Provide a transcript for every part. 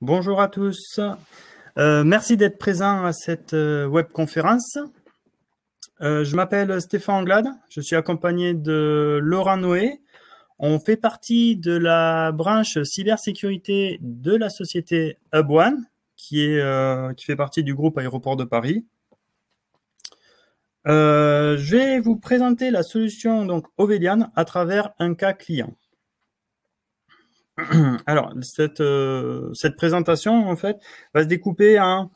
Bonjour à tous. Merci d'être présent à cette webconférence. Je m'appelle Stéphane Anglade. Je suis accompagné de Laurent Noé. On fait partie de la branche cybersécurité de la société HubOne, qui fait partie du groupe Aéroport de Paris. Je vais vous présenter la solution donc Ovelian à travers un cas client. Alors, cette présentation, en fait, va se découper on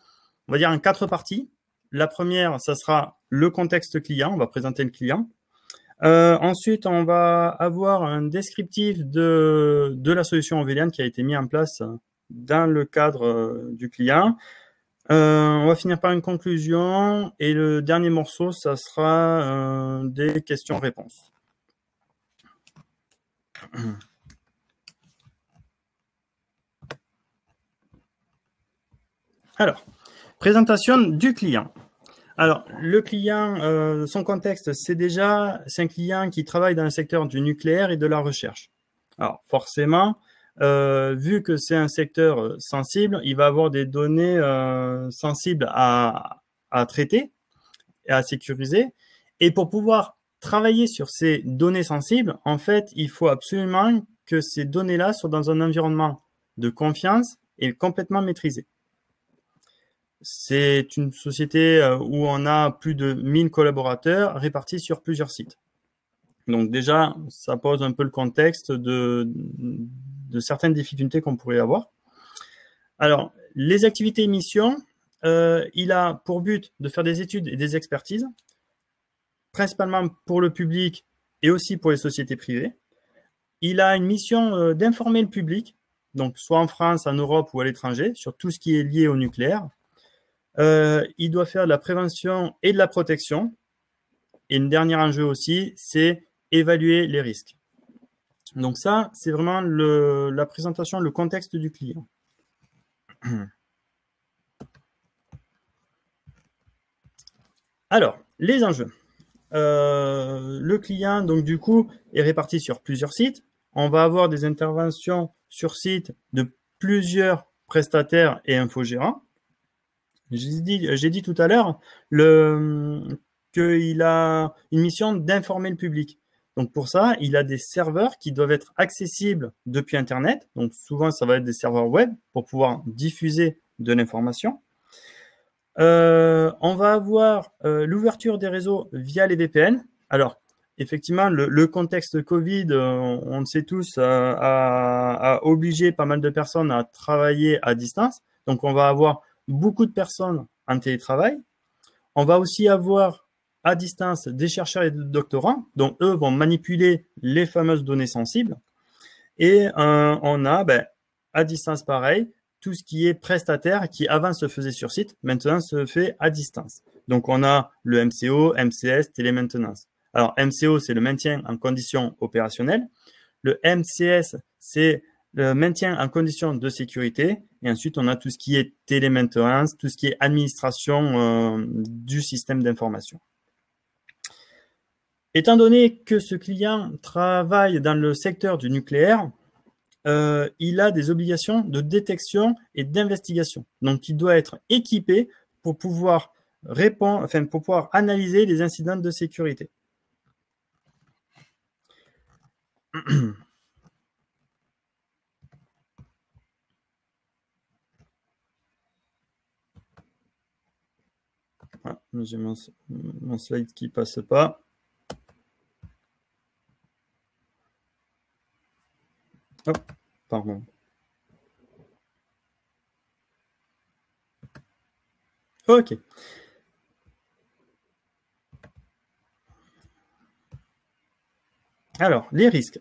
va dire, en 4 parties. La première, ça sera le contexte client. On va présenter le client. Ensuite, on va avoir un descriptif de la solution Ovelian qui a été mis en place dans le cadre du client. On va finir par une conclusion et le dernier morceau, ça sera des questions-réponses. Alors, présentation du client. Alors, le client, son contexte, c'est un client qui travaille dans le secteur du nucléaire et de la recherche. Alors, forcément, vu que c'est un secteur sensible, il va avoir des données sensibles à traiter et à sécuriser. Et pour pouvoir travailler sur ces données sensibles, en fait, il faut absolument que ces données-là soient dans un environnement de confiance et complètement maîtrisé. C'est une société où on a plus de 1000 collaborateurs répartis sur plusieurs sites. Donc déjà, ça pose un peu le contexte de certaines difficultés qu'on pourrait avoir. Alors, les activités et missions, il a pour but de faire des études et des expertises, principalement pour le public et aussi pour les sociétés privées. Il a une mission d'informer le public, donc soit en France, en Europe ou à l'étranger, sur tout ce qui est lié au nucléaire. Il doit faire de la prévention et de la protection. Et une dernière enjeu aussi, c'est évaluer les risques. Donc ça, c'est vraiment la présentation, le contexte du client. Alors, les enjeux. Le client, donc du coup, est réparti sur plusieurs sites. On va avoir des interventions sur site de plusieurs prestataires et infogérants. J'ai dit tout à l'heure qu'il a une mission d'informer le public. Donc pour ça, il a des serveurs qui doivent être accessibles depuis Internet. Donc souvent, ça va être des serveurs web pour pouvoir diffuser de l'information. On va avoir l'ouverture des réseaux via les VPN. Alors, effectivement, le contexte Covid, on le sait tous, a obligé pas mal de personnes à travailler à distance. Donc, on va avoir beaucoup de personnes en télétravail. On va aussi avoir à distance des chercheurs et des doctorants, dont eux vont manipuler les fameuses données sensibles. Et on a, à distance pareil, tout ce qui est prestataire qui avant se faisait sur site, maintenant se fait à distance. Donc on a le MCO, MCS, télémaintenance. Alors MCO, c'est le maintien en conditions opérationnelles. Le MCS, c'est le maintien en conditions de sécurité. Et ensuite, on a tout ce qui est télémaintenance, tout ce qui est administration du système d'information. Étant donné que ce client travaille dans le secteur du nucléaire, il a des obligations de détection et d'investigation. Donc, il doit être équipé pour pouvoir répondre, enfin, pour pouvoir analyser les incidents de sécurité. Ah, j'ai mon slide qui passe pas. Hop, pardon. Ok. Alors, les risques.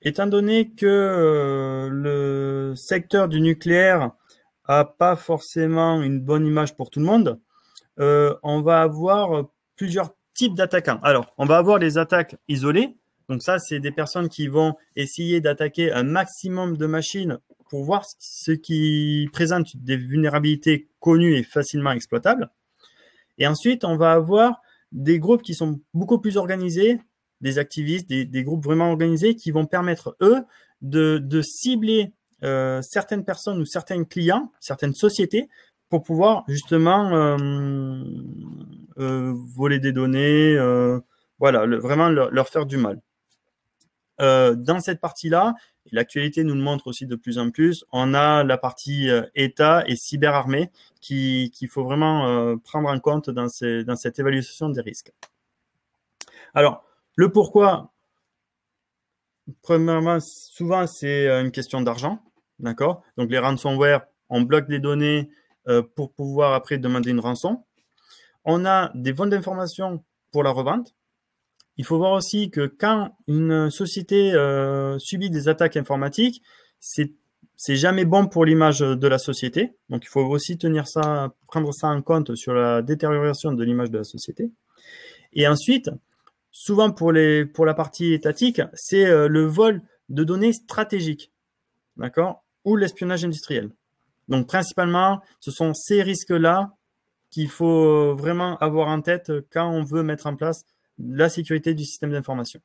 Étant donné que le secteur du nucléaire a pas forcément une bonne image pour tout le monde, on va avoir plusieurs types d'attaquants. Alors, on va avoir les attaques isolées. Donc ça, c'est des personnes qui vont essayer d'attaquer un maximum de machines pour voir ce qui présente des vulnérabilités connues et facilement exploitables. Et ensuite, on va avoir des groupes qui sont beaucoup plus organisés, des activistes, des groupes vraiment organisés qui vont permettre, eux, de cibler certaines personnes ou certains clients, certaines sociétés, pour pouvoir justement voler des données, voilà, vraiment leur faire du mal. Dans cette partie-là, et l'actualité nous le montre aussi de plus en plus, on a la partie État et cyberarmée qu'il faut vraiment prendre en compte dans cette évaluation des risques. Alors, le pourquoi, premièrement, souvent c'est une question d'argent, d'accord? Donc les ransomware, on bloque des données pour pouvoir après demander une rançon. On a des vols d'informations pour la revente. Il faut voir aussi que quand une société subit des attaques informatiques, c'est jamais bon pour l'image de la société. Donc, il faut aussi prendre ça en compte sur la détérioration de l'image de la société. Et ensuite, souvent pour la partie étatique, c'est le vol de données stratégiques, d'accord, ou l'espionnage industriel. Donc, principalement, ce sont ces risques-là qu'il faut vraiment avoir en tête quand on veut mettre en place la sécurité du système d'information.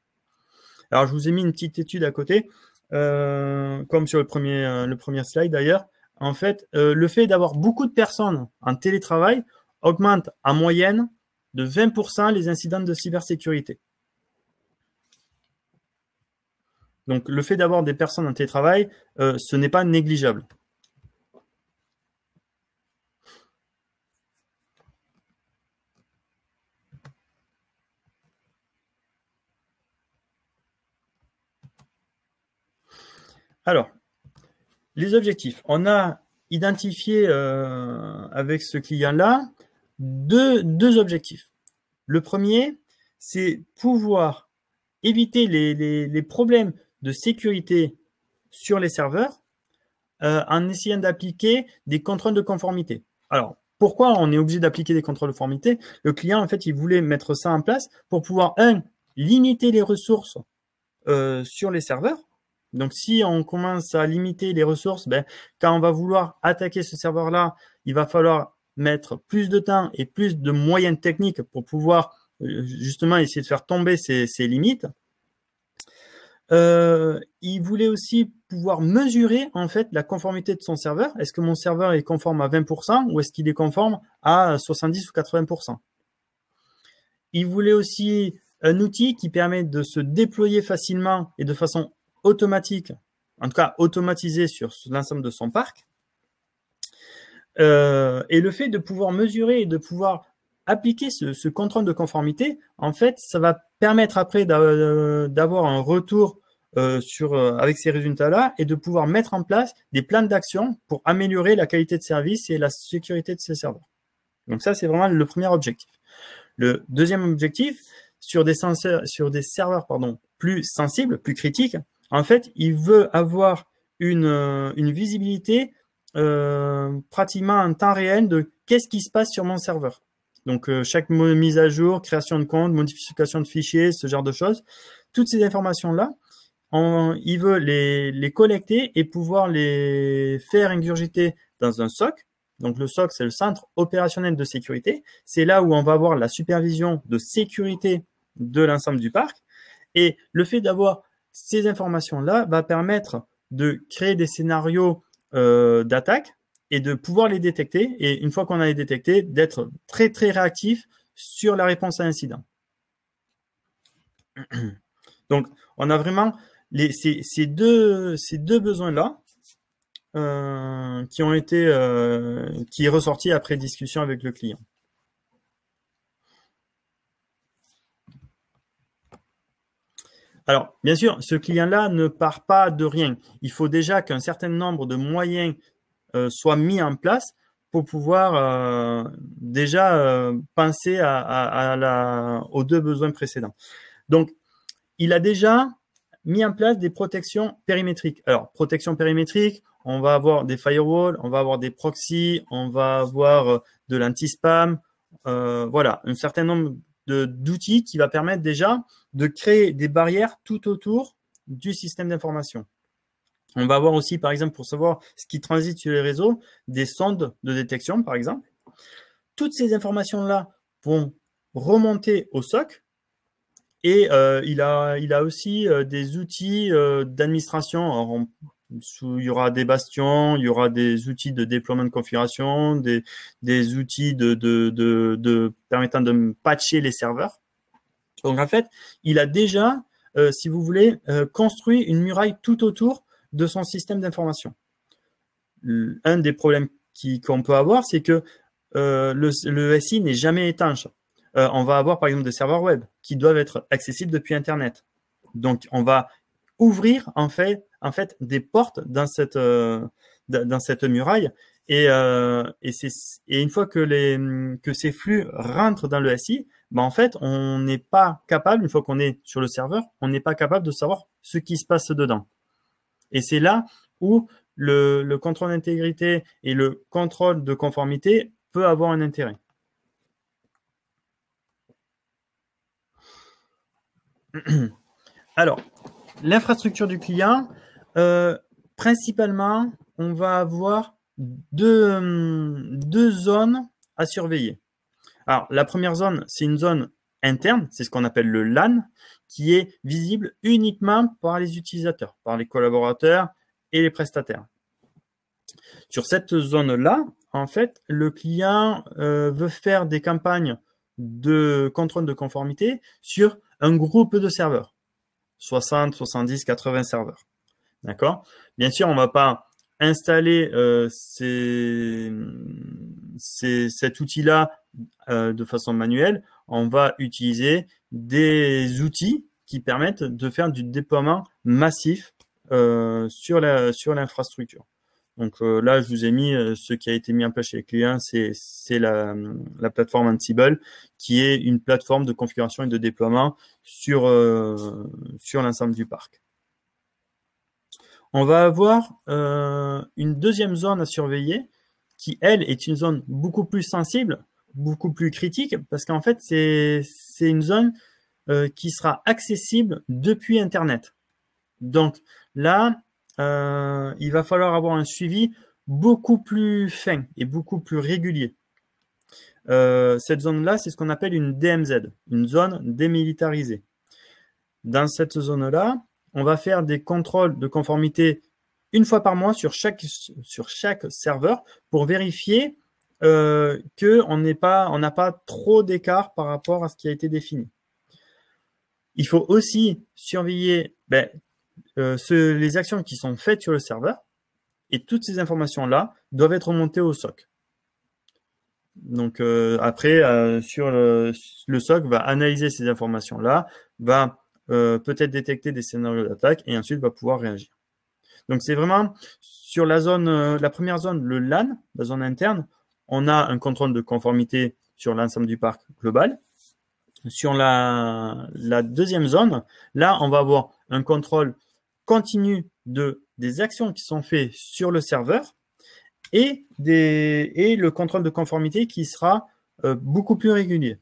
Alors, je vous ai mis une petite étude à côté, comme sur le premier slide d'ailleurs. En fait, le fait d'avoir beaucoup de personnes en télétravail augmente en moyenne de 20% les incidents de cybersécurité. Donc, le fait d'avoir des personnes en télétravail, ce n'est pas négligeable. Alors, les objectifs. On a identifié avec ce client-là deux objectifs. Le premier, c'est pouvoir éviter les problèmes de sécurité sur les serveurs en essayant d'appliquer des contrôles de conformité. Alors, pourquoi on est obligé d'appliquer des contrôles de conformité? Le client, en fait, il voulait mettre ça en place pour pouvoir, limiter les ressources sur les serveurs. Donc, si on commence à limiter les ressources, quand on va vouloir attaquer ce serveur-là, il va falloir mettre plus de temps et plus de moyens techniques pour pouvoir justement essayer de faire tomber ces limites. Il voulait aussi pouvoir mesurer en fait la conformité de son serveur. Est-ce que mon serveur est conforme à 20% ou est-ce qu'il est conforme à 70 ou 80%? Il voulait aussi un outil qui permet de se déployer facilement et de façon automatique, en tout cas automatisée sur l'ensemble de son parc. Et le fait de pouvoir mesurer et de pouvoir appliquer ce contrôle de conformité, en fait, ça va permettre après d'avoir un retour avec ces résultats-là et de pouvoir mettre en place des plans d'action pour améliorer la qualité de service et la sécurité de ces serveurs. Donc ça, c'est vraiment le premier objectif. Le deuxième objectif, sur des serveurs plus sensibles, plus critiques, en fait, il veut avoir une visibilité pratiquement en temps réel de qu'est-ce qui se passe sur mon serveur. Donc, chaque mise à jour, création de compte, modification de fichiers, ce genre de choses. Toutes ces informations-là, il veut les collecter et pouvoir les faire ingurgiter dans un SOC. Donc, le SOC, c'est le Centre opérationnel de sécurité. C'est là où on va avoir la supervision de sécurité de l'ensemble du parc. Et le fait d'avoir ces informations-là va permettre de créer des scénarios d'attaque et de pouvoir les détecter. Et une fois qu'on a les détectés, d'être très, très réactif sur la réponse à l'incident. Donc, on a vraiment ces deux besoins-là qui est ressorti après discussion avec le client. Alors, bien sûr, ce client-là ne part pas de rien. Il faut déjà qu'un certain nombre de moyens soient mis en place pour pouvoir déjà penser aux deux besoins précédents. Donc, il a déjà mis en place des protections périmétriques. Alors, protection périmétrique, on va avoir des firewalls, on va avoir des proxys, on va avoir de l'anti-spam, voilà, un certain nombre d'outils qui va permettre déjà de créer des barrières tout autour du système d'information. On va avoir aussi, par exemple, pour savoir ce qui transite sur les réseaux, des sondes de détection, par exemple. Toutes ces informations-là vont remonter au SOC. Et il a aussi des outils d'administration. Il y aura des bastions, il y aura des outils de déploiement de configuration, des outils permettant de patcher les serveurs. Donc, en fait, il a déjà, si vous voulez, construit une muraille tout autour de son système d'information. Un des problèmes qu'on peut avoir, c'est que le SI n'est jamais étanche. On va avoir, par exemple, des serveurs web qui doivent être accessibles depuis Internet. Donc, on va ouvrir, en fait des portes dans cette muraille. Et une fois que ces flux rentrent dans le SI, ben en fait, on n'est pas capable, une fois qu'on est sur le serveur, on n'est pas capable de savoir ce qui se passe dedans. Et c'est là où le contrôle d'intégrité et le contrôle de conformité peut avoir un intérêt. Alors, l'infrastructure du client, principalement, on va avoir deux zones à surveiller. Alors, la première zone, c'est une zone interne, c'est ce qu'on appelle le LAN, qui est visible uniquement par les utilisateurs, par les collaborateurs et les prestataires. Sur cette zone-là, en fait, le client veut faire des campagnes de contrôle de conformité sur un groupe de serveurs, 60, 70, 80 serveurs. D'accord? Bien sûr, on ne va pas installer cet outil-là de façon manuelle. On va utiliser des outils qui permettent de faire du déploiement massif sur l'infrastructure. Donc là, je vous ai mis ce qui a été mis en place chez les clients, c'est la plateforme Ansible, qui est une plateforme de configuration et de déploiement sur l'ensemble du parc. On va avoir une deuxième zone à surveiller qui, elle, est une zone beaucoup plus sensible, beaucoup plus critique, parce qu'en fait, c'est une zone qui sera accessible depuis Internet. Donc là, il va falloir avoir un suivi beaucoup plus fin et beaucoup plus régulier. Cette zone-là, c'est ce qu'on appelle une DMZ, une zone démilitarisée. Dans cette zone-là, on va faire des contrôles de conformité une fois par mois sur chaque serveur pour vérifier qu'on n'a pas trop d'écart par rapport à ce qui a été défini. Il faut aussi surveiller les actions qui sont faites sur le serveur, et toutes ces informations-là doivent être remontées au SOC. Donc après, sur le SOC va analyser ces informations-là, va peut-être détecter des scénarios d'attaque et ensuite va pouvoir réagir. Donc c'est vraiment sur la première zone, le LAN, la zone interne, on a un contrôle de conformité sur l'ensemble du parc global. Sur la deuxième zone, là, on va avoir un contrôle continu des actions qui sont faites sur le serveur et le contrôle de conformité qui sera beaucoup plus régulier.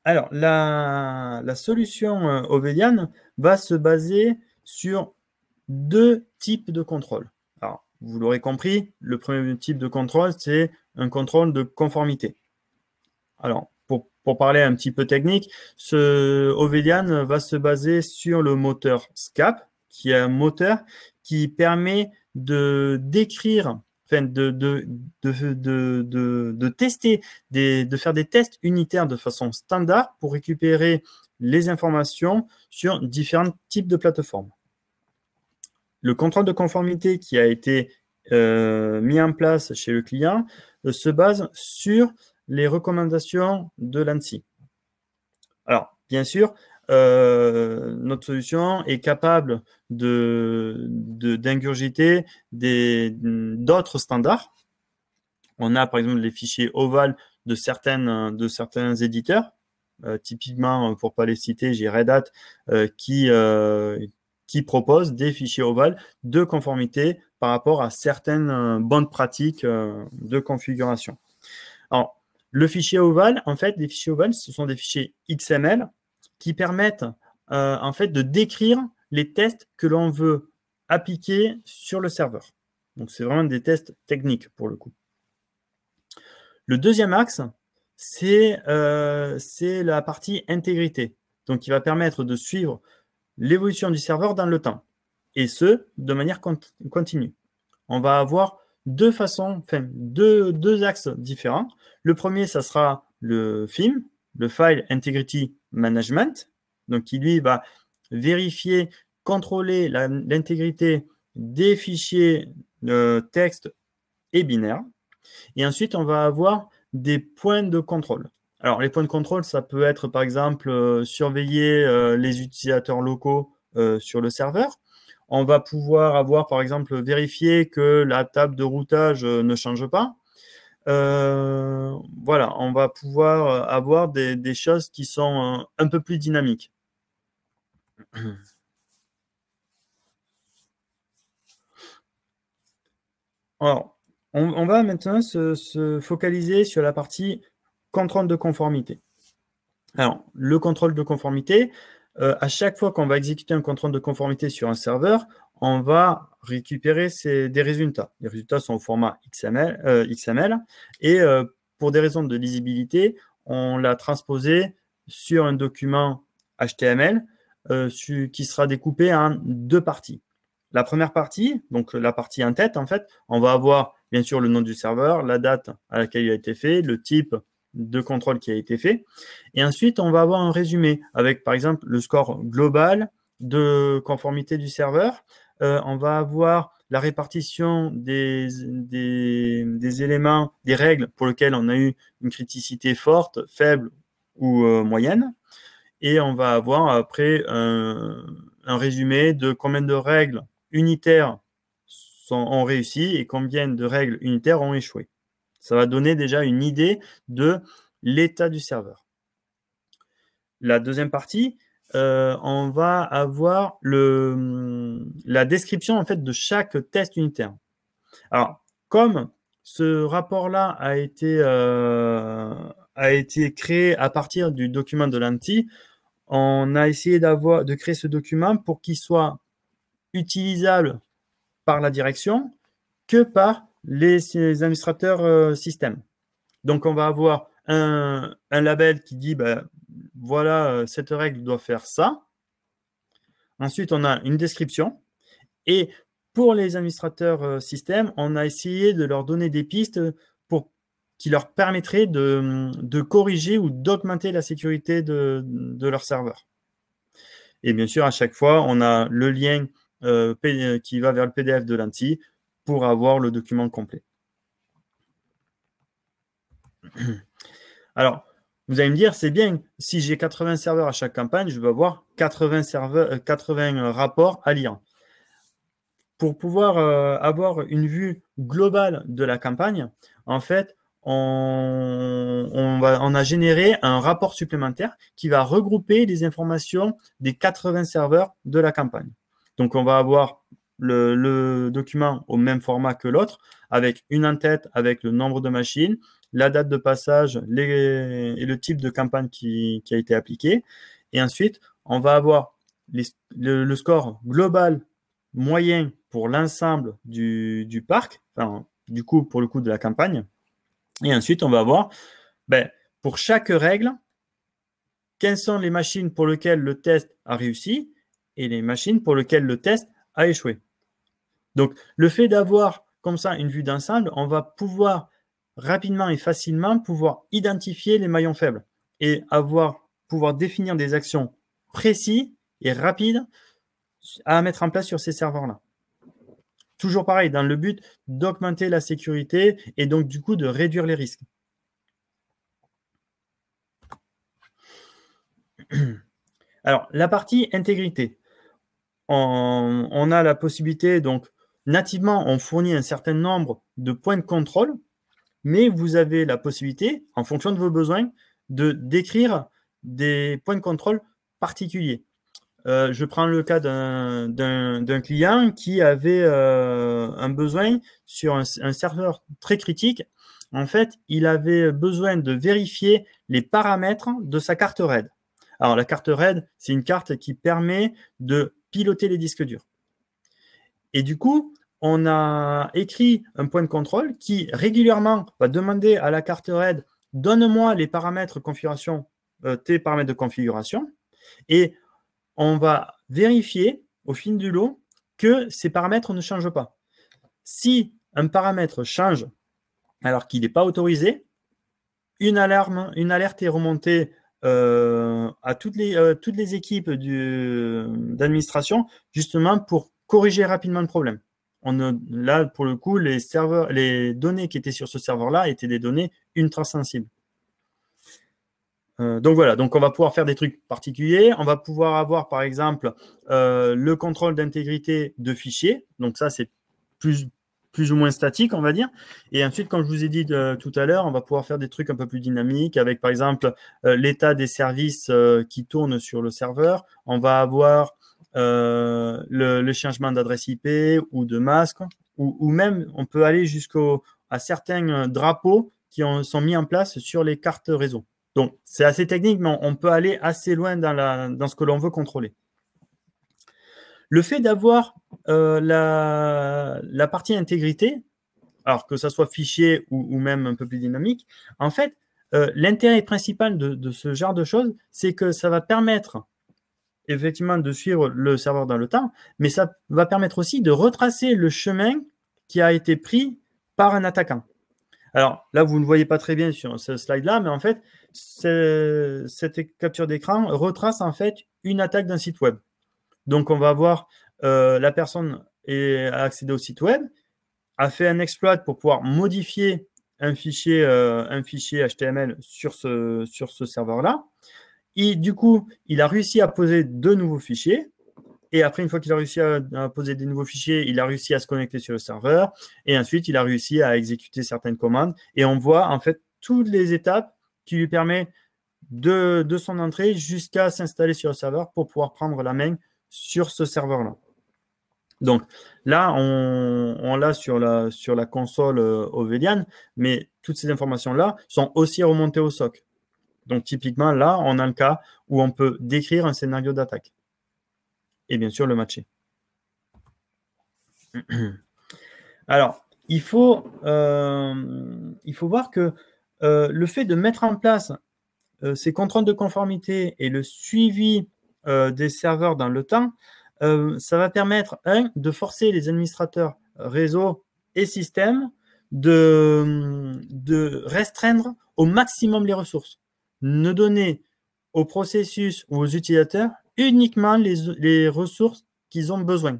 Alors, la solution Ovelian va se baser sur deux types de contrôle. Alors, vous l'aurez compris, le premier type de contrôle, c'est un contrôle de conformité. Alors, pour parler un petit peu technique, ce Ovelian va se baser sur le moteur SCAP, qui est un moteur qui permet de décrire, enfin de tester, de faire des tests unitaires de façon standard pour récupérer les informations sur différents types de plateformes. Le contrôle de conformité qui a été mis en place chez le client se base sur les recommandations de l'ANSSI. Alors, bien sûr, notre solution est capable d'ingurgiter d'autres standards. On a par exemple les fichiers OVAL de certains éditeurs. Typiquement, pour ne pas les citer, j'ai Red Hat qui propose des fichiers OVAL de conformité par rapport à certaines bonnes pratiques de configuration. Alors, le fichier OVAL, en fait, les fichiers OVAL, ce sont des fichiers XML qui permettent en fait de décrire les tests que l'on veut appliquer sur le serveur. Donc, c'est vraiment des tests techniques pour le coup. Le deuxième axe, c'est la partie intégrité. Donc, qui va permettre de suivre l'évolution du serveur dans le temps. Et ce, de manière continue. On va avoir deux façons, enfin, deux axes différents. Le premier, ça sera le FIM, le File Integrity Management, donc qui lui va vérifier, contrôler l'intégrité des fichiers texte et binaires. Et ensuite, on va avoir des points de contrôle. Alors, les points de contrôle, ça peut être, par exemple, surveiller les utilisateurs locaux sur le serveur. On va pouvoir avoir, par exemple, vérifier que la table de routage ne change pas. Voilà, on va pouvoir avoir des choses qui sont un peu plus dynamiques. Alors, on va maintenant se focaliser sur la partie contrôle de conformité. Alors, le contrôle de conformité, à chaque fois qu'on va exécuter un contrôle de conformité sur un serveur, on va récupérer des résultats. Les résultats sont au format XML et pour des raisons de lisibilité, on l'a transposé sur un document HTML qui sera découpé en deux parties. La première partie, donc la partie en tête, en fait, on va avoir bien sûr le nom du serveur, la date à laquelle il a été fait, le type de contrôle qui a été fait. Et ensuite, on va avoir un résumé avec, par exemple, le score global de conformité du serveur. On va avoir la répartition des éléments, des règles pour lesquelles on a eu une criticité forte, faible ou moyenne. Et on va avoir après un résumé de combien de règles unitaires ont réussi et combien de règles unitaires ont échoué. Ça va donner déjà une idée de l'état du serveur. La deuxième partie, on va avoir la description en fait de chaque test unitaire. Alors, comme ce rapport-là a été créé à partir du document de l'ANTI, on a essayé de créer ce document pour qu'il soit utilisable par la direction que par les administrateurs système. Donc, on va avoir un label qui dit, ben, voilà, cette règle doit faire ça. Ensuite, on a une description. Et pour les administrateurs système, on a essayé de leur donner des pistes qui leur permettraient de corriger ou d'augmenter la sécurité de leur serveur. Et bien sûr, à chaque fois, on a le lien qui va vers le PDF de l'ANTI pour avoir le document complet. Alors, vous allez me dire, c'est bien, si j'ai 80 serveurs à chaque campagne, je vais avoir 80 rapports à lire. Pour pouvoir avoir une vue globale de la campagne, en fait, on a généré un rapport supplémentaire qui va regrouper les informations des 80 serveurs de la campagne. Donc, on va avoir le document au même format que l'autre, avec une en-tête, avec le nombre de machines, la date de passage et le type de campagne qui a été appliqué. Et ensuite, on va avoir le score global moyen pour l'ensemble du parc, enfin, du coup, pour le coup de la campagne. Et ensuite, on va voir, ben, pour chaque règle, quelles sont les machines pour lesquelles le test a réussi et les machines pour lesquelles le test a échoué. Donc, le fait d'avoir comme ça une vue d'ensemble, on va pouvoir rapidement et facilement pouvoir identifier les maillons faibles et pouvoir définir des actions précises et rapides à mettre en place sur ces serveurs-là. Toujours pareil, dans le but d'augmenter la sécurité et donc du coup de réduire les risques. Alors, la partie intégrité. On a la possibilité, donc nativement, on fournit un certain nombre de points de contrôle, mais vous avez la possibilité, en fonction de vos besoins, de décrire des points de contrôle particuliers. Je prends le cas d'un client qui avait un besoin sur un serveur très critique. En fait, il avait besoin de vérifier les paramètres de sa carte RAID. Alors, la carte RAID, c'est une carte qui permet de piloter les disques durs. Et du coup, on a écrit un point de contrôle qui régulièrement va demander à la carte RAID donne-moi les paramètres configuration, tes paramètres de configuration, et on va vérifier au fil du lot que ces paramètres ne changent pas. Si un paramètre change alors qu'il n'est pas autorisé, une alerte est remontée à toutes les équipes d'administration, justement pour corriger rapidement le problème. Là, pour le coup, les données qui étaient sur ce serveur-là étaient des données ultra sensibles. Donc voilà, donc on va pouvoir faire des trucs particuliers. On va pouvoir avoir, par exemple, le contrôle d'intégrité de fichiers. Donc ça, c'est plus ou moins statique, on va dire. Et ensuite, comme je vous ai dit tout à l'heure, on va pouvoir faire des trucs un peu plus dynamiques avec, par exemple, l'état des services qui tournent sur le serveur. On va avoir le changement d'adresse IP ou de masque, ou même, on peut aller à certains drapeaux qui sont mis en place sur les cartes réseau. Donc, c'est assez technique, mais on peut aller assez loin dans ce que l'on veut contrôler. Le fait d'avoir la partie intégrité, alors que ça soit fichier ou même un peu plus dynamique, en fait, l'intérêt principal de ce genre de choses, c'est que ça va permettre effectivement de suivre le serveur dans le temps, mais ça va permettre aussi de retracer le chemin qui a été pris par un attaquant. Alors là, vous ne voyez pas très bien sur ce slide-là, mais en fait, cette capture d'écran retrace en fait une attaque d'un site web. Donc, on va voir la personne a accédé au site web, a fait un exploit pour pouvoir modifier un fichier HTML sur ce serveur-là. Et du coup, il a réussi à poser de nouveaux fichiers. Et après, une fois qu'il a réussi à poser des nouveaux fichiers, il a réussi à se connecter sur le serveur. Et ensuite, il a réussi à exécuter certaines commandes. Et on voit en fait toutes les étapes qui lui permettent de son entrée jusqu'à s'installer sur le serveur pour pouvoir prendre la main sur ce serveur-là. Donc là, on l'a sur la console Ovelian, mais toutes ces informations-là sont aussi remontées au SOC. Donc typiquement, là, on a le cas où on peut décrire un scénario d'attaque. Et bien sûr, le matcher. Alors, il faut voir que le fait de mettre en place ces contrôles de conformité et le suivi des serveurs dans le temps, ça va permettre, de forcer les administrateurs réseau et système de restreindre au maximum les ressources. Ne donner au processus ou aux utilisateurs uniquement les ressources qu'ils ont besoin.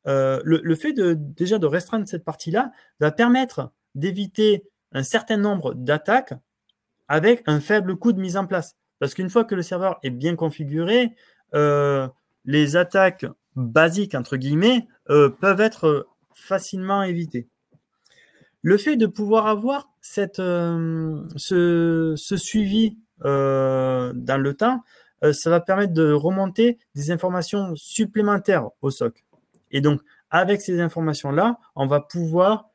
Le fait déjà de restreindre cette partie-là va permettre d'éviter un certain nombre d'attaques avec un faible coût de mise en place. Parce qu'une fois que le serveur est bien configuré, les attaques basiques, entre guillemets, peuvent être facilement évitées. Le fait de pouvoir avoir ce suivi dans le temps, ça va permettre de remonter des informations supplémentaires au SOC. Et donc, avec ces informations-là, on va pouvoir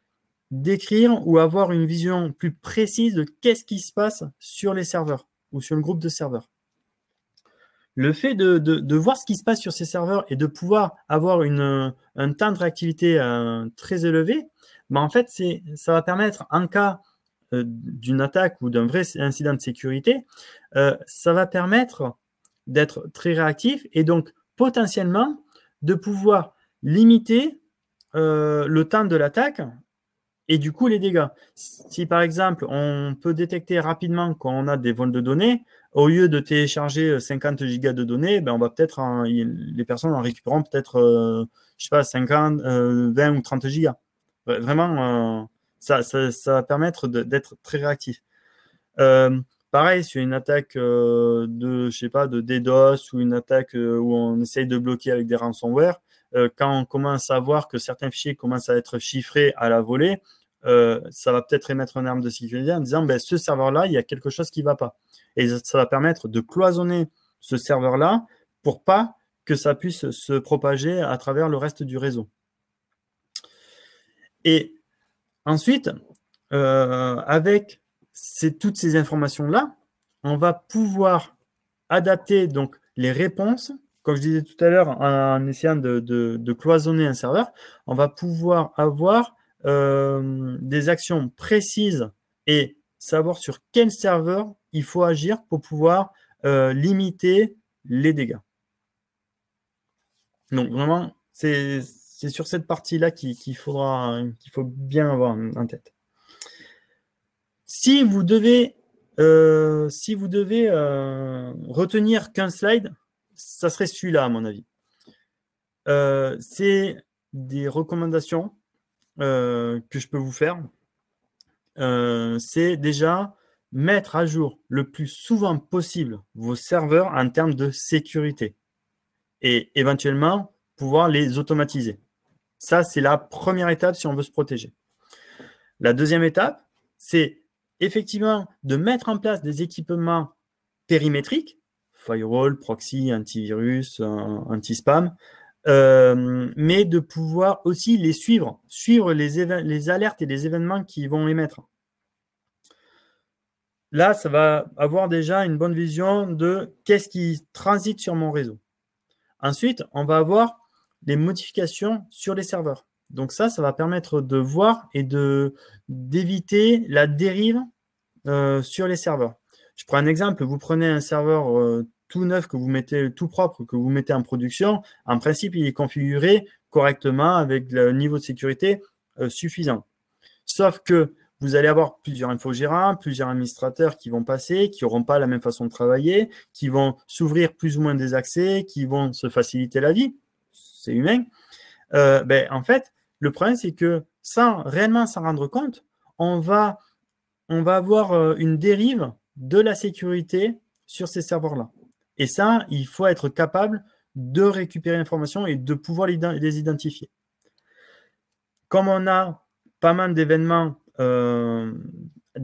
décrire ou avoir une vision plus précise de qu'est-ce qui se passe sur les serveurs ou sur le groupe de serveurs. Le fait de voir ce qui se passe sur ces serveurs et de pouvoir avoir un temps de réactivité très élevé, en fait, ça va permettre, en cas d'une attaque ou d'un vrai incident de sécurité, ça va permettre d'être très réactif et donc potentiellement de pouvoir limiter le temps de l'attaque et du coup les dégâts. Si par exemple on peut détecter rapidement qu'on a des vols de données, au lieu de télécharger 50 gigas de données, on va peut-être les personnes en récupéreront peut-être je sais pas 50, 20 ou 30 gigas. Vraiment, ça va permettre d'être très réactif. Pareil, sur une attaque je sais pas, de DDoS ou une attaque où on essaye de bloquer avec des ransomware, quand on commence à voir que certains fichiers commencent à être chiffrés à la volée, ça va peut-être émettre une alarme de sécurité en disant ce serveur-là, il y a quelque chose qui ne va pas. Et ça va permettre de cloisonner ce serveur-là pour pas que ça puisse se propager à travers le reste du réseau. Et ensuite, avec toutes ces informations-là, on va pouvoir adapter donc les réponses. Comme je disais tout à l'heure, en essayant de cloisonner un serveur, on va pouvoir avoir des actions précises et savoir sur quel serveur il faut agir pour pouvoir limiter les dégâts. Donc vraiment, c'est sur cette partie-là qu'il faut bien avoir en tête. Si vous devez retenir qu'un slide, ça serait celui-là, à mon avis. C'est des recommandations que je peux vous faire. C'est déjà mettre à jour le plus souvent possible vos serveurs en termes de sécurité et éventuellement pouvoir les automatiser. Ça, c'est la première étape si on veut se protéger. La deuxième étape, c'est effectivement de mettre en place des équipements périmétriques, firewall, proxy, antivirus, anti-spam, mais de pouvoir aussi les suivre les alertes et les événements qui vont émettre. Là, ça va avoir déjà une bonne vision de qu'est-ce qui transite sur mon réseau. Ensuite, on va avoir les modifications sur les serveurs. Donc ça va permettre de voir et d'éviter la dérive sur les serveurs. Je prends un exemple, vous prenez un serveur tout neuf que vous mettez, tout propre, que vous mettez en production. En principe, il est configuré correctement avec le niveau de sécurité suffisant. Sauf que vous allez avoir plusieurs infogérants, plusieurs administrateurs qui vont passer, qui n'auront pas la même façon de travailler, qui vont s'ouvrir plus ou moins des accès, qui vont se faciliter la vie. C'est humain. En fait, le problème, c'est que sans réellement s'en rendre compte, on va avoir une dérive de la sécurité sur ces serveurs-là. Et ça, il faut être capable de récupérer l'information et de pouvoir les identifier. Comme on a pas mal d'événements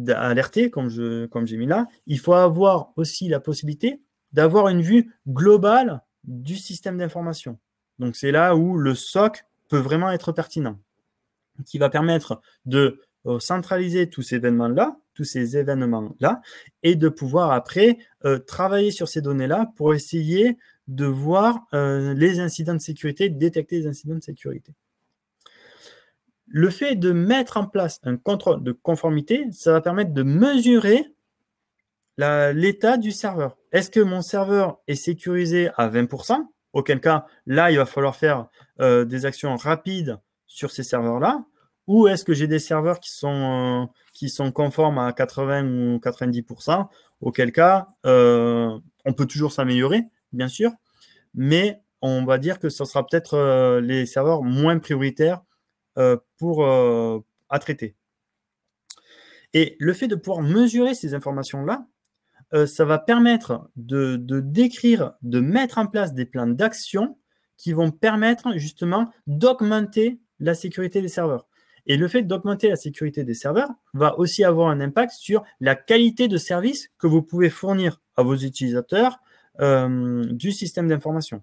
alertés, comme j'ai mis là, il faut avoir aussi la possibilité d'avoir une vue globale du système d'information. Donc, c'est là où le SOC peut vraiment être pertinent, qui va permettre de centraliser tous ces événements-là, et de pouvoir après travailler sur ces données-là pour essayer de voir les incidents de sécurité, détecter les incidents de sécurité. Le fait de mettre en place un contrôle de conformité, ça va permettre de mesurer l'état du serveur. Est-ce que mon serveur est sécurisé à 20%? Auquel cas, là, il va falloir faire des actions rapides sur ces serveurs-là. Ou est-ce que j'ai des serveurs qui sont conformes à 80 ou 90%? Auquel cas, on peut toujours s'améliorer, bien sûr, mais on va dire que ce sera peut-être les serveurs moins prioritaires à traiter. Et le fait de pouvoir mesurer ces informations-là, ça va permettre de décrire, de mettre en place des plans d'action qui vont permettre justement d'augmenter la sécurité des serveurs. Et le fait d'augmenter la sécurité des serveurs va aussi avoir un impact sur la qualité de service que vous pouvez fournir à vos utilisateurs du système d'information.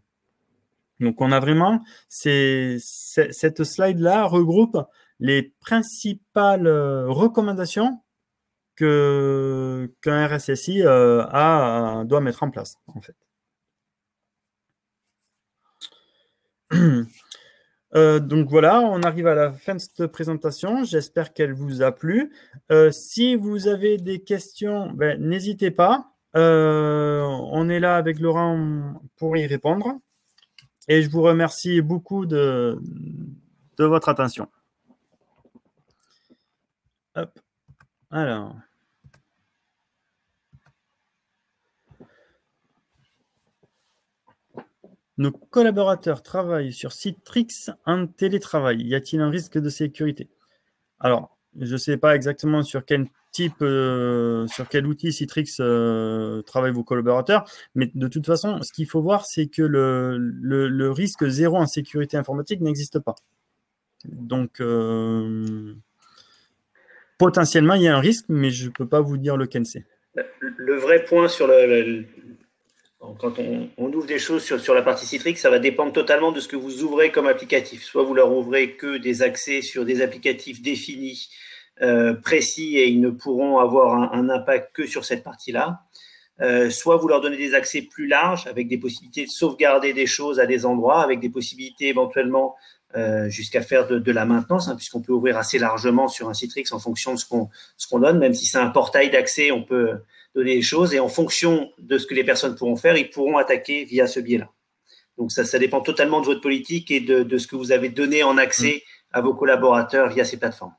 Donc, on a vraiment cette slide-là regroupe les principales recommandations qu'un RSSI doit mettre en place, en fait. Donc voilà, on arrive à la fin de cette présentation. J'espère qu'elle vous a plu. Si vous avez des questions, n'hésitez pas. On est là avec Laurent pour y répondre. Et je vous remercie beaucoup de votre attention. Hop. Alors. Nos collaborateurs travaillent sur Citrix en télétravail. Y a-t-il un risque de sécurité? Alors, je ne sais pas exactement sur quel outil Citrix travaillent vos collaborateurs, mais de toute façon, ce qu'il faut voir, c'est que le risque zéro en sécurité informatique n'existe pas. Donc, potentiellement, il y a un risque, mais je ne peux pas vous dire lequel c'est. Le vrai point sur quand on ouvre des choses sur la partie Citrix, ça va dépendre totalement de ce que vous ouvrez comme applicatif. Soit vous leur ouvrez que des accès sur des applicatifs définis, précis, et ils ne pourront avoir un impact que sur cette partie-là. Soit vous leur donnez des accès plus larges avec des possibilités de sauvegarder des choses à des endroits, avec des possibilités éventuellement jusqu'à faire de la maintenance, hein, puisqu'on peut ouvrir assez largement sur un Citrix en fonction de ce qu'on donne. Même si c'est un portail d'accès, on peut donner des choses. Et en fonction de ce que les personnes pourront faire, ils pourront attaquer via ce biais-là. Donc, ça dépend totalement de votre politique et de ce que vous avez donné en accès à vos collaborateurs via ces plateformes.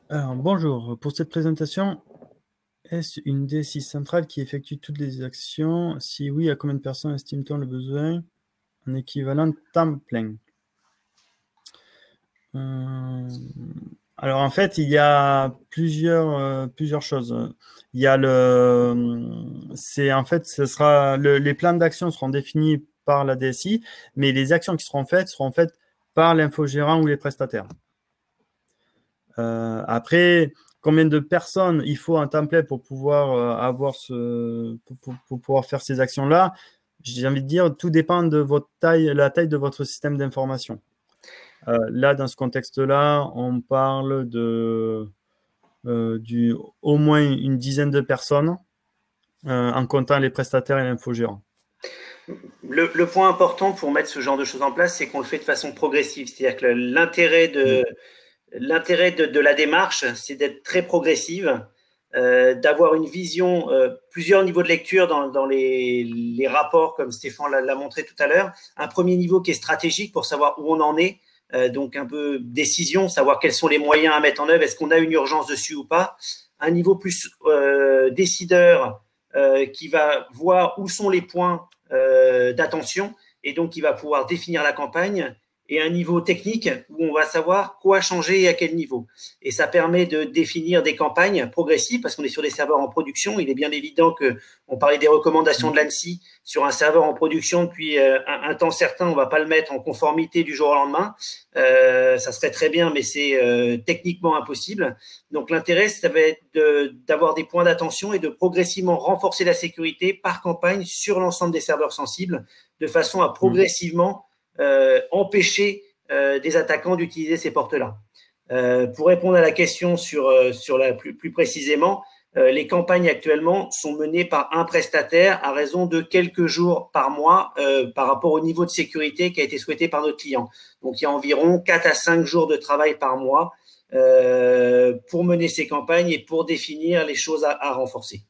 Alors, bonjour. Pour cette présentation, est-ce une DSI centrale qui effectue toutes les actions? Si oui, à combien de personnes estime-t-on le besoin en équivalent temps plein? Alors, en fait, il y a plusieurs choses. Il y a les plans d'action seront définis par la DSI, mais les actions qui seront faites par l'infogérant ou les prestataires. Après, combien de personnes il faut un template pour pouvoir pour pouvoir faire ces actions-là? J'ai envie de dire, tout dépend de la taille de votre système d'information. Là, dans ce contexte-là, on parle au moins une dizaine de personnes en comptant les prestataires et l'infogérant. Le point important pour mettre ce genre de choses en place, c'est qu'on le fait de façon progressive. C'est-à-dire que l'intérêt de la démarche, c'est d'être très progressive, d'avoir une vision, plusieurs niveaux de lecture dans les rapports, comme Stéphane l'a montré tout à l'heure. Un premier niveau qui est stratégique pour savoir où on en est, donc un peu décision, savoir quels sont les moyens à mettre en œuvre, est-ce qu'on a une urgence dessus ou pas. Un niveau plus décideur qui va voir où sont les points d'attention et donc qui va pouvoir définir la campagne, et un niveau technique où on va savoir quoi changer et à quel niveau. Et ça permet de définir des campagnes progressives parce qu'on est sur des serveurs en production. Il est bien évident qu'on parlait des recommandations de l'ANSSI sur un serveur en production depuis un temps certain. On ne va pas le mettre en conformité du jour au lendemain. Ça serait très bien, mais c'est techniquement impossible. Donc l'intérêt, ça va être d'avoir des points d'attention et de progressivement renforcer la sécurité par campagne sur l'ensemble des serveurs sensibles de façon à progressivement empêcher des attaquants d'utiliser ces portes-là. Pour répondre à la question sur plus précisément, les campagnes actuellement sont menées par un prestataire à raison de quelques jours par mois par rapport au niveau de sécurité qui a été souhaité par notre client. Donc, il y a environ 4 à 5 jours de travail par mois pour mener ces campagnes et pour définir les choses à renforcer.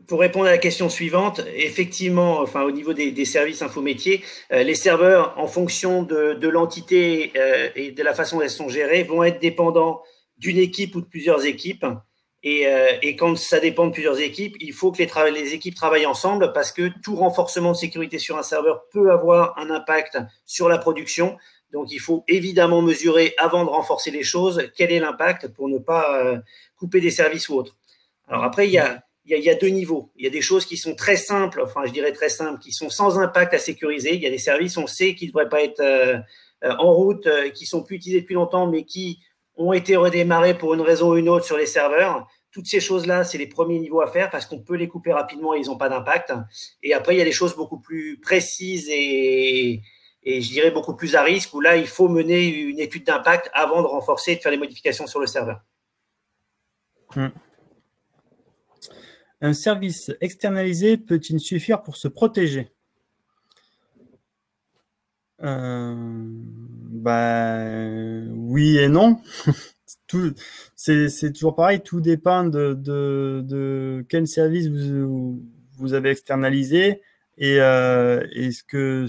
Pour répondre à la question suivante, effectivement, enfin, au niveau des services infométiers, les serveurs, en fonction de l'entité et de la façon dont elles sont gérées, vont être dépendants d'une équipe ou de plusieurs équipes. Et quand ça dépend de plusieurs équipes, il faut que les équipes travaillent ensemble parce que tout renforcement de sécurité sur un serveur peut avoir un impact sur la production. Donc, il faut évidemment mesurer avant de renforcer les choses quel est l'impact pour ne pas couper des services ou autres. Alors après, il y a deux niveaux. Il y a des choses qui sont très simples, enfin je dirais très simples, qui sont sans impact à sécuriser. Il y a des services, on sait, qui ne devraient pas être en route, qui sont plus utilisés depuis longtemps, mais qui ont été redémarrés pour une raison ou une autre sur les serveurs. Toutes ces choses-là, c'est les premiers niveaux à faire parce qu'on peut les couper rapidement et ils n'ont pas d'impact. Et après, il y a des choses beaucoup plus précises et je dirais beaucoup plus à risque, où là, il faut mener une étude d'impact avant de renforcer et de faire les modifications sur le serveur. Un service externalisé peut-il suffire pour se protéger? Oui et non. C'est toujours pareil, tout dépend de quel service vous avez externalisé et ce que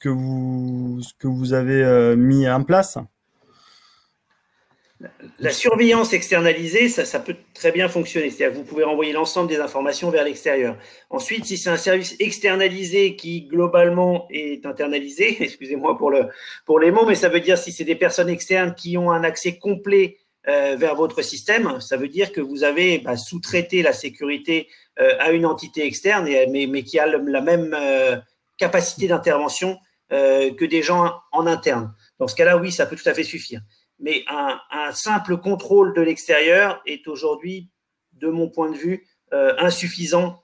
vous avez mis en place. La surveillance externalisée, ça peut très bien fonctionner. C'est-à-dire que vous pouvez renvoyer l'ensemble des informations vers l'extérieur. Ensuite, si c'est un service externalisé qui, globalement, est internalisé, excusez-moi pour les mots, mais ça veut dire si c'est des personnes externes qui ont un accès complet vers votre système, ça veut dire que vous avez sous-traité la sécurité à une entité externe, mais qui a la même capacité d'intervention que des gens en interne. Dans ce cas-là, oui, ça peut tout à fait suffire. Mais un simple contrôle de l'extérieur est aujourd'hui, de mon point de vue, insuffisant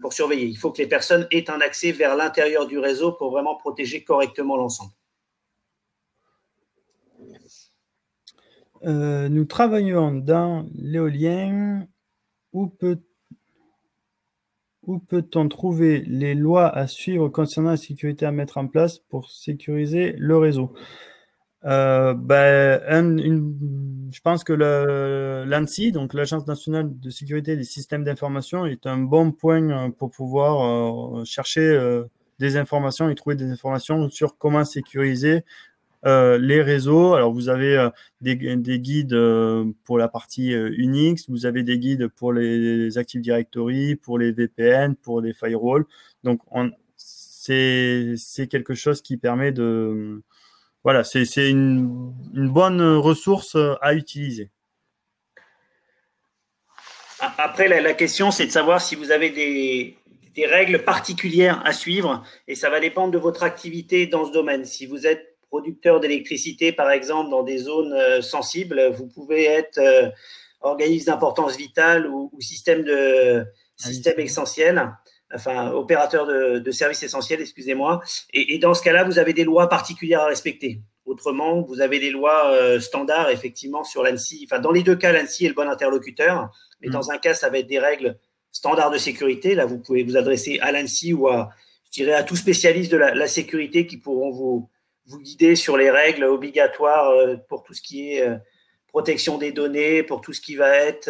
pour surveiller. Il faut que les personnes aient un accès vers l'intérieur du réseau pour vraiment protéger correctement l'ensemble. Nous travaillons dans l'éolien. Où peut-on trouver les lois à suivre concernant la sécurité à mettre en place pour sécuriser le réseau? Je pense que l'ANSSI, donc l'Agence nationale de sécurité des systèmes d'information, est un bon point pour pouvoir chercher des informations et trouver des informations sur comment sécuriser les réseaux. Alors, vous avez des guides pour la partie Unix, vous avez des guides pour les Active Directory, pour les VPN, pour les firewalls. Donc, c'est quelque chose qui permet de... Voilà, c'est une bonne ressource à utiliser. Après, la question, c'est de savoir si vous avez des règles particulières à suivre, et ça va dépendre de votre activité dans ce domaine. Si vous êtes producteur d'électricité, par exemple, dans des zones sensibles, vous pouvez être organisme d'importance vitale ou système essentiel, enfin opérateur de services essentiels, excusez-moi. Et dans ce cas-là, vous avez des lois particulières à respecter. Autrement, vous avez des lois standards, effectivement, sur l'ANSSI. Enfin, dans les deux cas, l'ANSSI est le bon interlocuteur. Mais dans un cas, ça va être des règles standards de sécurité. Là, vous pouvez vous adresser à l'ANSSI ou je dirais, à tout spécialiste de la sécurité qui pourront vous guider sur les règles obligatoires pour tout ce qui est protection des données, pour tout ce qui va être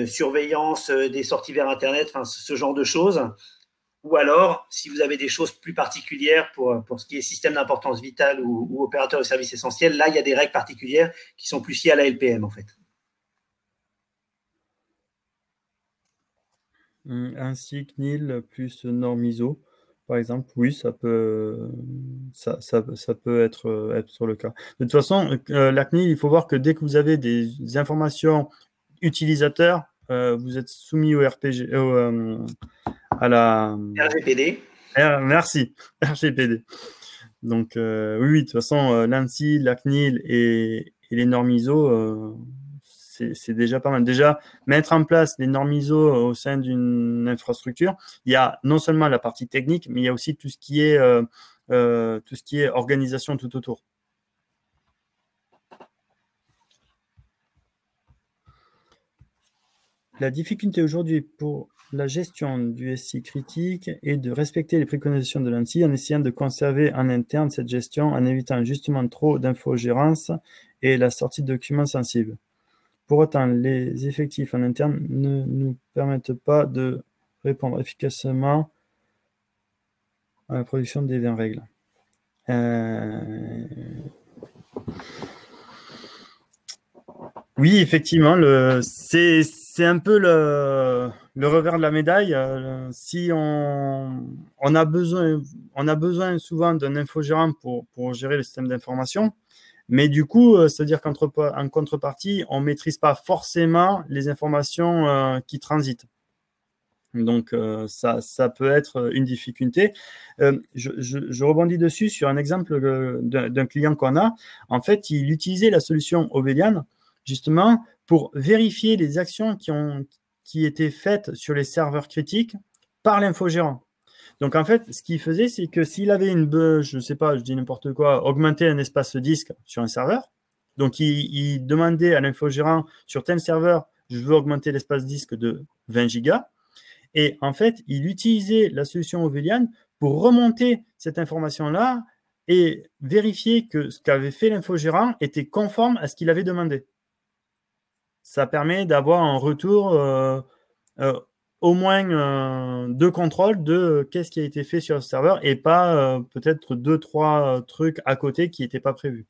surveillance des sorties vers Internet, enfin, ce genre de choses. Ou alors, si vous avez des choses plus particulières pour ce qui est système d'importance vitale ou opérateur de services essentiels, là, il y a des règles particulières qui sont plus liées à la LPM, en fait. Ainsi, CNIL plus norme ISO, par exemple, oui, ça peut être le cas. De toute façon, la CNIL, il faut voir que dès que vous avez des informations utilisateurs, vous êtes soumis au RPG, à la RGPD. Merci, RGPD. Donc, oui, de toute façon, l'ANSSI, la CNIL et les normes ISO, c'est déjà pas mal. Déjà, mettre en place les normes ISO au sein d'une infrastructure, il y a non seulement la partie technique, mais il y a aussi tout ce qui est organisation tout autour. La difficulté aujourd'hui pour la gestion du SI critique est de respecter les préconisations de l'ANSSI en essayant de conserver en interne cette gestion en évitant justement trop d'infogérance et la sortie de documents sensibles. Pour autant, les effectifs en interne ne nous permettent pas de répondre efficacement à la production des 20 règles. Oui, effectivement, c'est un peu le revers de la médaille. Si on a besoin souvent d'un infogérant pour gérer le système d'information, mais du coup, c'est-à-dire qu'en contrepartie, on ne maîtrise pas forcément les informations qui transitent. Donc, ça peut être une difficulté. Je rebondis dessus sur un exemple d'un client qu'on a. En fait, il utilisait la solution Ovelian justement pour vérifier les actions qui étaient faites sur les serveurs critiques par l'infogérant. Donc, en fait, ce qu'il faisait, c'est que s'il avait je ne sais pas, je dis n'importe quoi, augmenter un espace disque sur un serveur, donc il demandait à l'infogérant sur tel serveur, je veux augmenter l'espace disque de 20 gigas. Et en fait, il utilisait la solution Ovelian pour remonter cette information-là et vérifier que ce qu'avait fait l'infogérant était conforme à ce qu'il avait demandé. Ça permet d'avoir un retour au moins de contrôle de qu'est-ce qui a été fait sur le serveur et pas peut-être 2-3 trucs à côté qui n'étaient pas prévus.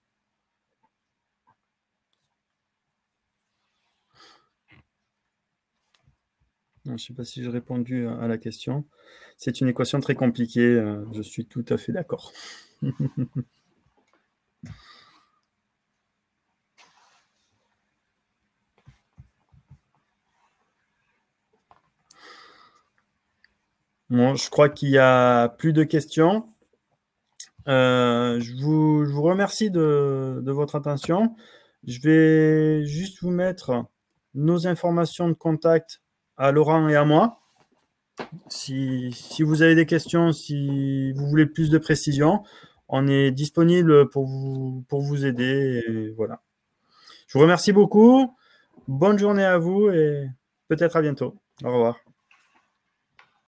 Je ne sais pas si j'ai répondu à la question. C'est une équation très compliquée, je suis tout à fait d'accord. Bon, je crois qu'il n'y a plus de questions. Je vous remercie de votre attention. Je vais juste vous mettre nos informations de contact à Laurent et à moi. Si vous avez des questions, si vous voulez plus de précision, on est disponible pour vous aider. Et voilà. Je vous remercie beaucoup. Bonne journée à vous et peut-être à bientôt. Au revoir.